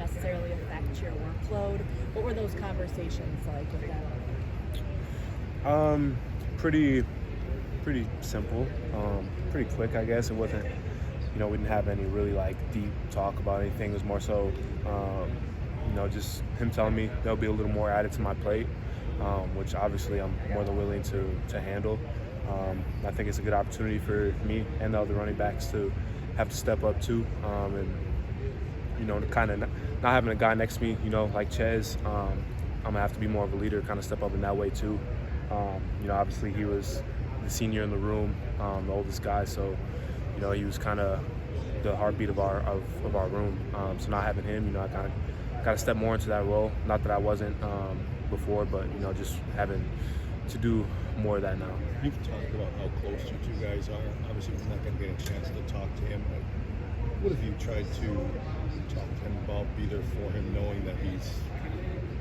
necessarily affect your workload? What were those conversations like with them? Pretty simple, pretty quick, I guess. It wasn't, we didn't have any really like deep talk about anything. It was more so, just him telling me there'll be a little more added to my plate, which obviously I'm more than willing to handle. I think it's a good opportunity for me and the other running backs to have to step up too, and kind of not having a guy next to me, like Chez. I'm gonna have to be more of a leader, kind of step up in that way too. Obviously he was the senior in the room, the oldest guy, so he was kind of the heartbeat of our room. So not having him, I kind of got to step more into that role. Not that I wasn't before, but just having to do more of that now. You've talked about how close you two guys are. Obviously, we're not going to get a chance to talk to him. But what have you tried to talk to him about? Be there for him, knowing that he's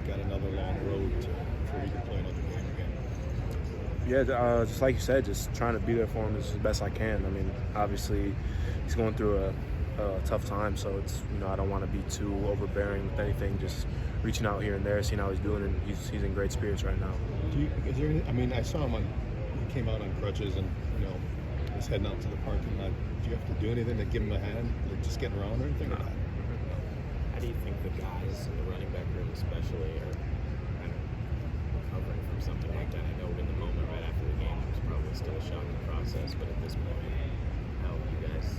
got another long road for he to play another game again. Yeah, just like you said, just trying to be there for him as best I can. I mean, obviously, he's going through a tough time, so it's I don't want to be too overbearing with anything. Just reaching out here and there, seeing how he's doing, and he's in great spirits right now. Is there any, I saw him he came out on crutches and was heading out to the parking lot. Do you have to do anything to give him a hand, like just getting around or anything like that? How do you think the guys in the running back room especially are kind of recovering from something like that? I know in the moment right after the game it was probably still a shocking process, but at this point, how are you guys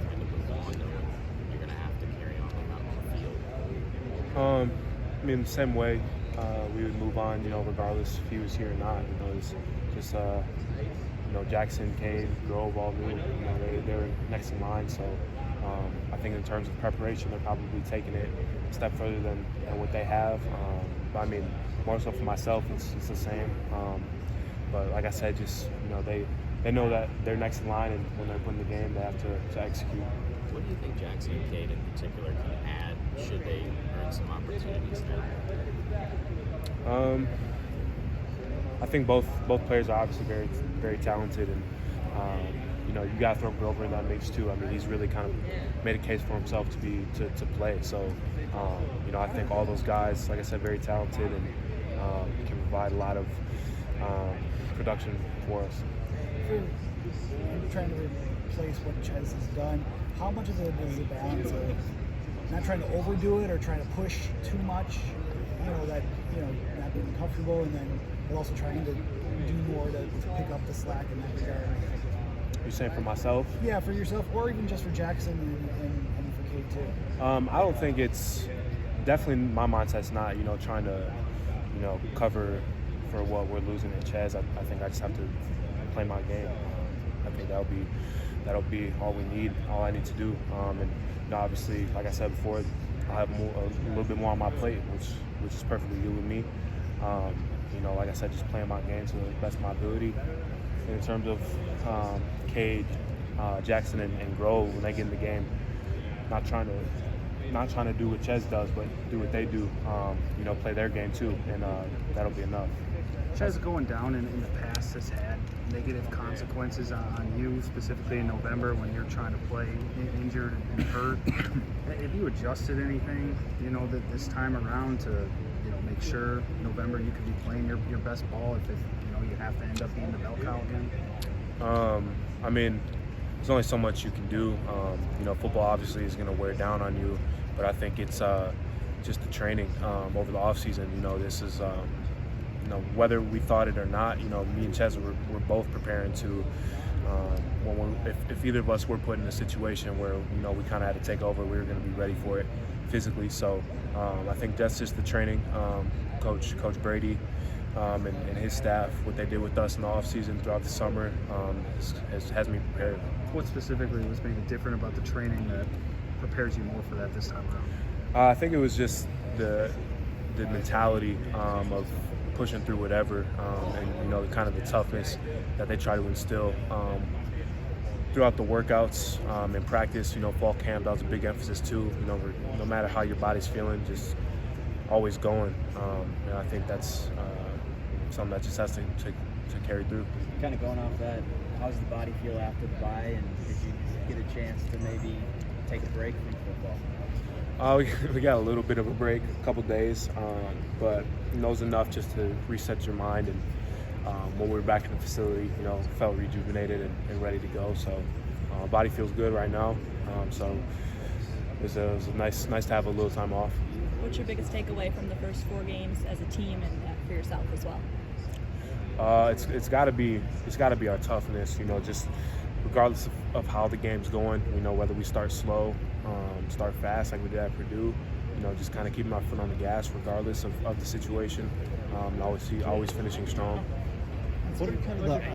trying to move on knowing you're going to have to carry on like out on the field? The same way we would move on, regardless if he was here or not. It's just Jackson, Cade, Grove, all new. They're next in line. So I think in terms of preparation, they're probably taking it a step further than what they have. But more so for myself, it's the same. But like I said, just they know that they're next in line, and when they're putting the game, they have to execute. What do you think Jackson and Cade in particular can add should they earn some opportunities now? I think both players are obviously very, very talented, and you got to throw Grover in that mix too. He's really kind of made a case for himself to play. So I think all those guys, like I said, very talented and can provide a lot of production for us. You're trying to replace what Chez has done. How much of it is a balance of not trying to overdo it or trying to push too much? Not being comfortable, and then but also trying to do more to pick up the slack in that regard. You're saying for myself? Yeah, for yourself, or even just for Jackson and for Cade too. I don't think it's definitely my mindset's not trying to cover for what we're losing in Chez. I think I just have to play my game. I think that'll be all we need, all I need to do. And obviously, like I said before, I have a little bit more on my plate, which is perfectly good with me. Like I said, just playing my game to the best of my ability. And in terms of Cade, Jackson, and Grove, when they get in the game, not trying to do what Chez does, but do what they do. Play their game too, and that'll be enough. Chez going down in the past has had negative consequences on you, specifically in November when you're trying to play injured and hurt. Have you adjusted anything, that this time around to, make sure November you could be playing your best ball if you have to end up being the bell cow again? There's only so much you can do. Football obviously is going to wear down on you, but I think it's just the training over the off season. This is whether we thought it or not. Me and Chez were both preparing to. If either of us were put in a situation where we kind of had to take over, we were going to be ready for it physically. So I think that's just the training. Coach Brady and his staff, what they did with us in the off season throughout the summer, has me prepared. What specifically was maybe different about the training that prepares you more for that this time around? I think it was just the mentality of pushing through whatever, and kind of the toughness that they try to instill throughout the workouts and practice. Fall camp, that was a big emphasis too. No matter how your body's feeling, just always going. And I think that's something that just has to carry through. Kind of going off that, how does the body feel after the bye, and did you get a chance to maybe take a break from football? We got a little bit of a break, a couple days, but it was enough just to reset your mind. And when we were back in the facility, felt rejuvenated and ready to go. So body feels good right now. So it was nice to have a little time off. What's your biggest takeaway from the first 4 games as a team and for yourself as well? It's got to be our toughness. Just regardless of how the game's going. Whether we start slow, start fast like we did at Purdue. Just kind of keeping my foot on the gas regardless of the situation. And always finishing strong. What are kind of the